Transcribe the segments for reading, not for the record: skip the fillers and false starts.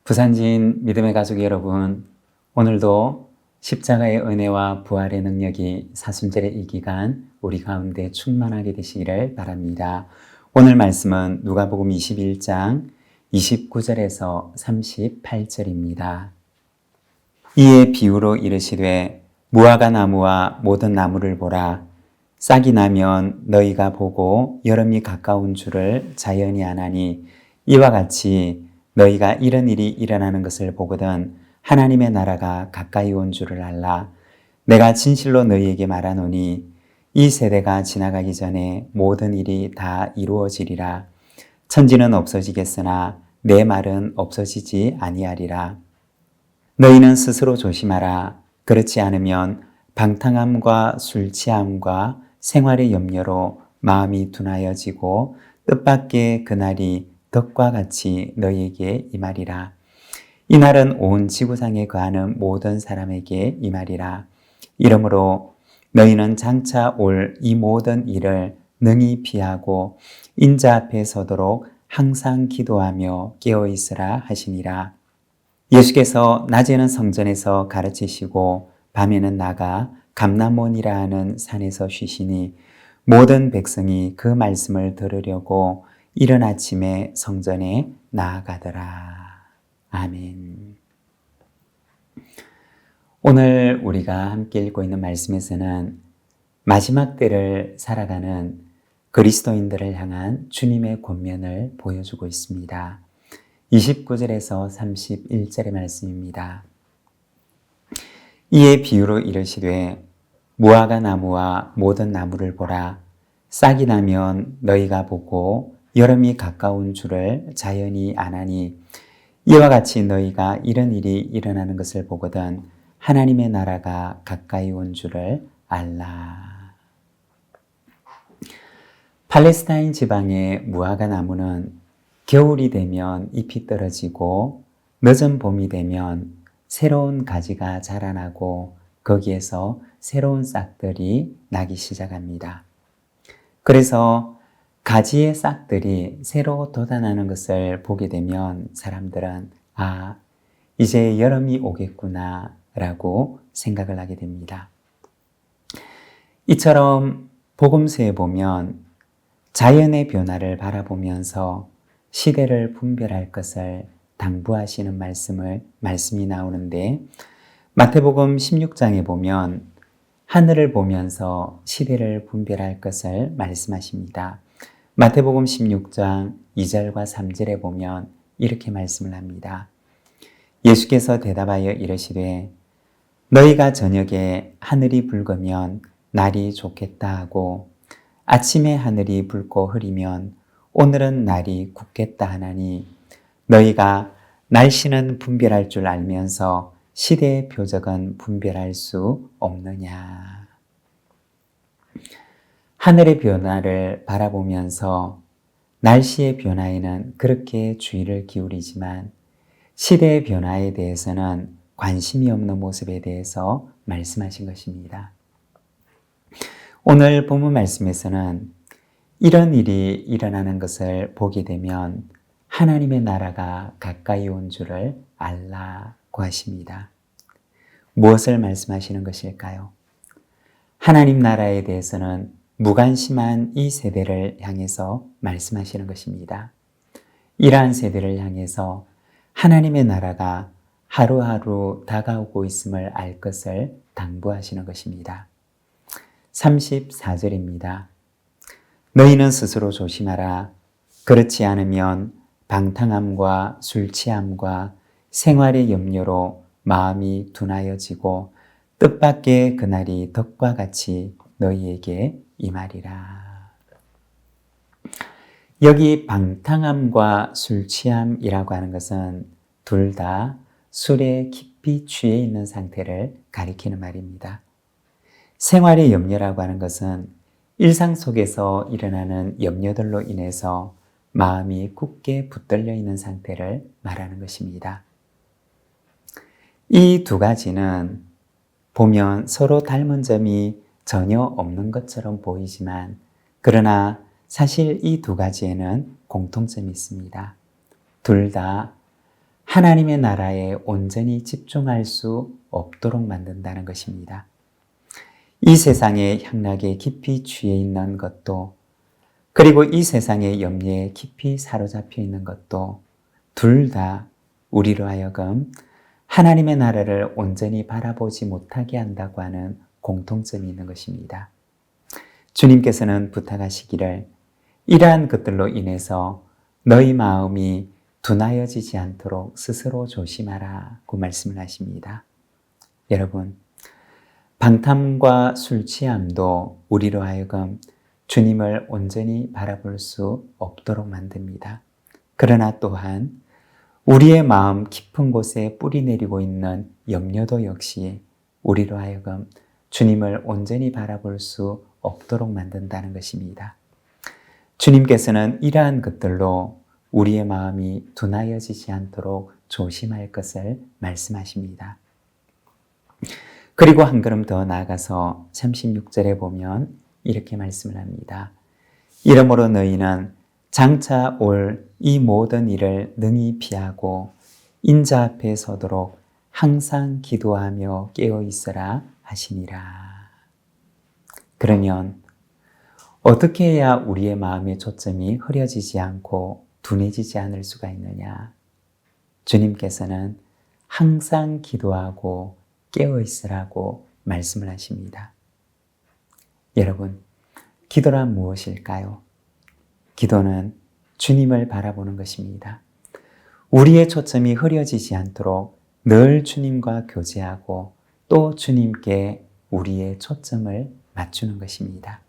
부산진 믿음의 가족 여러분, 오늘도 십자가의 은혜와 부활의 능력이 사순절의 이 기간 우리 가운데 충만하게 되시기를 바랍니다. 오늘 말씀은 누가복음 21장 29절에서 38절입니다. 이에 비유로 이르시되 무화과 나무와 모든 나무를 보라. 싹이 나면 너희가 보고 여름이 가까운 줄을 자연히 아나니 이와 같이 너희가 이런 일이 일어나는 것을 보거든 하나님의 나라가 가까이 온 줄을 알라. 내가 진실로 너희에게 말하노니 이 세대가 지나가기 전에 모든 일이 다 이루어지리라. 천지는 없어지겠으나 내 말은 없어지지 아니하리라. 너희는 스스로 조심하라. 그렇지 않으면 방탕함과 술 취함과 생활의 염려로 마음이 둔하여지고 뜻밖의 그날이 덕과 같이 너희에게 임하리라. 이날은 온 지구상에 거하는 모든 사람에게 임하리라. 이러므로 너희는 장차 올 이 모든 일을 능히 피하고 인자 앞에 서도록 항상 기도하며 깨어있으라 하시니라. 예수께서 낮에는 성전에서 가르치시고 밤에는 나가 감람원이라 하는 산에서 쉬시니 모든 백성이 그 말씀을 들으려고 이른 아침에 성전에 나아가더라. 아멘. 오늘 우리가 함께 읽고 있는 말씀에서는 마지막 때를 살아가는 그리스도인들을 향한 주님의 권면을 보여주고 있습니다. 29절에서 31절의 말씀입니다. 이에 비유로 이르시되 무화과 나무와 모든 나무를 보라. 싹이 나면 너희가 보고 여름이 가까운 줄을 자연히 아나니 이와 같이 너희가 이런 일이 일어나는 것을 보거든 하나님의 나라가 가까이 온 줄을 알라. 팔레스타인 지방의 무화과 나무는 겨울이 되면 잎이 떨어지고 늦은 봄이 되면 새로운 가지가 자라나고 거기에서 새로운 싹들이 나기 시작합니다. 그래서 가지의 싹들이 새로 돋아나는 것을 보게 되면 사람들은 이제 여름이 오겠구나 라고 생각을 하게 됩니다. 이처럼 복음서에 보면 자연의 변화를 바라보면서 시대를 분별할 것을 당부하시는 말씀이 나오는데 마태복음 16장에 보면 하늘을 보면서 시대를 분별할 것을 말씀하십니다. 마태복음 16장 2절과 3절에 보면 이렇게 말씀을 합니다. 예수께서 대답하여 이르시되 너희가 저녁에 하늘이 붉으면 날이 좋겠다 하고 아침에 하늘이 붉고 흐리면 오늘은 날이 굳겠다 하나니 너희가 날씨는 분별할 줄 알면서 시대의 표적은 분별할 수 없느냐. 하늘의 변화를 바라보면서 날씨의 변화에는 그렇게 주의를 기울이지만 시대의 변화에 대해서는 관심이 없는 모습에 대해서 말씀하신 것입니다. 오늘 본문 말씀에서는 이런 일이 일어나는 것을 보게 되면 하나님의 나라가 가까이 온 줄을 알라고 하십니다. 무엇을 말씀하시는 것일까요? 하나님 나라에 대해서는 무관심한 이 세대를 향해서 말씀하시는 것입니다. 이러한 세대를 향해서 하나님의 나라가 하루하루 다가오고 있음을 알 것을 당부하시는 것입니다. 34절입니다. 너희는 스스로 조심하라. 그렇지 않으면 방탕함과 술 취함과 생활의 염려로 마음이 둔하여지고 뜻밖의 그날이 덕과 같이 너희에게 임하리라. 여기 방탕함과 술 취함이라고 하는 것은 둘 다 술에 깊이 취해 있는 상태를 가리키는 말입니다. 생활의 염려라고 하는 것은 일상 속에서 일어나는 염려들로 인해서 마음이 굳게 붙들려 있는 상태를 말하는 것입니다. 이 두 가지는 보면 서로 닮은 점이 전혀 없는 것처럼 보이지만 그러나 사실 이 두 가지에는 공통점이 있습니다. 둘 다 하나님의 나라에 온전히 집중할 수 없도록 만든다는 것입니다. 이 세상의 향락에 깊이 취해 있는 것도, 그리고 이 세상의 염려에 깊이 사로잡혀 있는 것도 둘 다 우리로 하여금 하나님의 나라를 온전히 바라보지 못하게 한다고 하는 공통점이 있는 것입니다. 주님께서는 부탁하시기를 이러한 것들로 인해서 너희 마음이 둔하여지지 않도록 스스로 조심하라고 말씀을 하십니다. 여러분, 방탕과 술 취함도 우리로 하여금 주님을 온전히 바라볼 수 없도록 만듭니다. 그러나 또한 우리의 마음 깊은 곳에 뿌리 내리고 있는 염려도 역시 우리로 하여금 주님을 온전히 바라볼 수 없도록 만든다는 것입니다. 주님께서는 이러한 것들로 우리의 마음이 둔하여지지 않도록 조심할 것을 말씀하십니다. 그리고 한 걸음 더 나아가서 36절에 보면 이렇게 말씀을 합니다. 이러므로 너희는 장차 올 이 모든 일을 능히 피하고 인자 앞에 서도록 항상 기도하며 깨어 있으라 하시니라. 그러면 어떻게 해야 우리의 마음의 초점이 흐려지지 않고 둔해지지 않을 수가 있느냐? 주님께서는 항상 기도하고 깨어 있으라고 말씀을 하십니다. 여러분, 기도란 무엇일까요? 기도는 주님을 바라보는 것입니다. 우리의 초점이 흐려지지 않도록 늘 주님과 교제하고 또 주님께 우리의 초점을 맞추는 것입니다.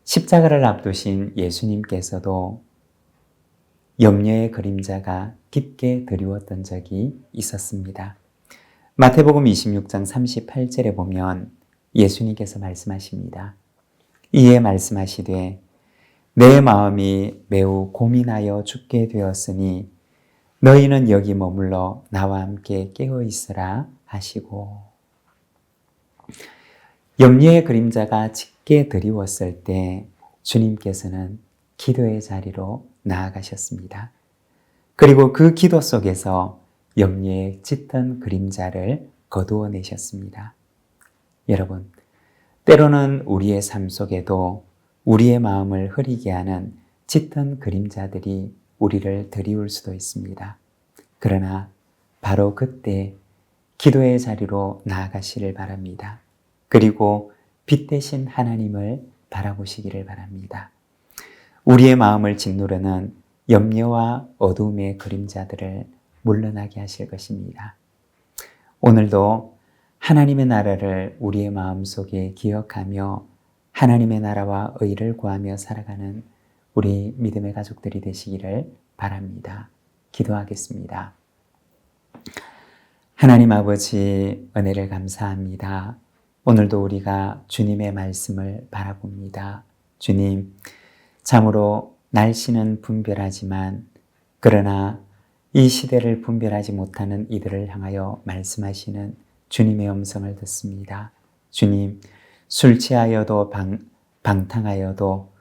십자가를 앞두신 예수님께서도 염려의 그림자가 깊게 드리웠던 적이 있었습니다. 마태복음 26장 38절에 보면 예수님께서 말씀하십니다. 이에 말씀하시되 내 마음이 매우 고민하여 죽게 되었으니 너희는 여기 머물러 나와 함께 깨어 있으라 하시고, 염려의 그림자가 짙게 드리웠을 때 주님께서는 기도의 자리로 나아가셨습니다. 그리고 그 기도 속에서 염려의 짙은 그림자를 거두어내셨습니다. 여러분, 때로는 우리의 삶 속에도 우리의 마음을 흐리게 하는 짙은 그림자들이 우리를 드리울 수도 있습니다. 그러나 바로 그때 기도의 자리로 나아가시를 바랍니다. 그리고 빛 대신 하나님을 바라보시기를 바랍니다. 우리의 마음을 짓누르는 염려와 어두움의 그림자들을 물러나게 하실 것입니다. 오늘도 하나님의 나라를 우리의 마음속에 기억하며 하나님의 나라와 의를 구하며 살아가는 우리 믿음의 가족들이 되시기를 바랍니다. 기도하겠습니다. 하나님 아버지, 은혜를 감사합니다. 오늘도 우리가 주님의 말씀을 바라봅니다. 주님, 참으로 날씨는 분별하지만 그러나 이 시대를 분별하지 못하는 이들을 향하여 말씀하시는 주님의 음성을 듣습니다. 주님, 술 취하여도 방탕하여도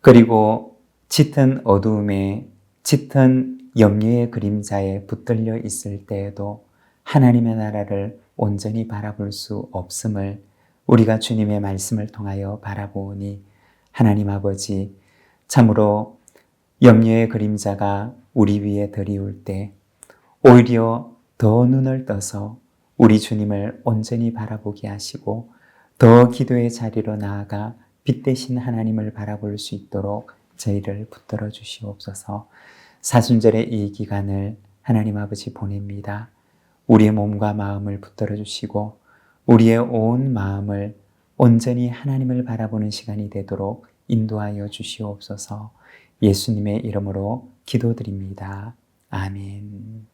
그리고 짙은 어두움에 짙은 염려의 그림자에 붙들려 있을 때에도 하나님의 나라를 온전히 바라볼 수 없음을 우리가 주님의 말씀을 통하여 바라보니 하나님 아버지, 참으로 염려의 그림자가 우리 위에 드리울 때 오히려 더 눈을 떠서 우리 주님을 온전히 바라보게 하시고 더 기도의 자리로 나아가 빛 대신 하나님을 바라볼 수 있도록 저희를 붙들어 주시옵소서. 사순절의 이 기간을 하나님 아버지 보냅니다. 우리의 몸과 마음을 붙들어 주시고 우리의 온 마음을 온전히 하나님을 바라보는 시간이 되도록 인도하여 주시옵소서. 예수님의 이름으로 기도드립니다. 아멘.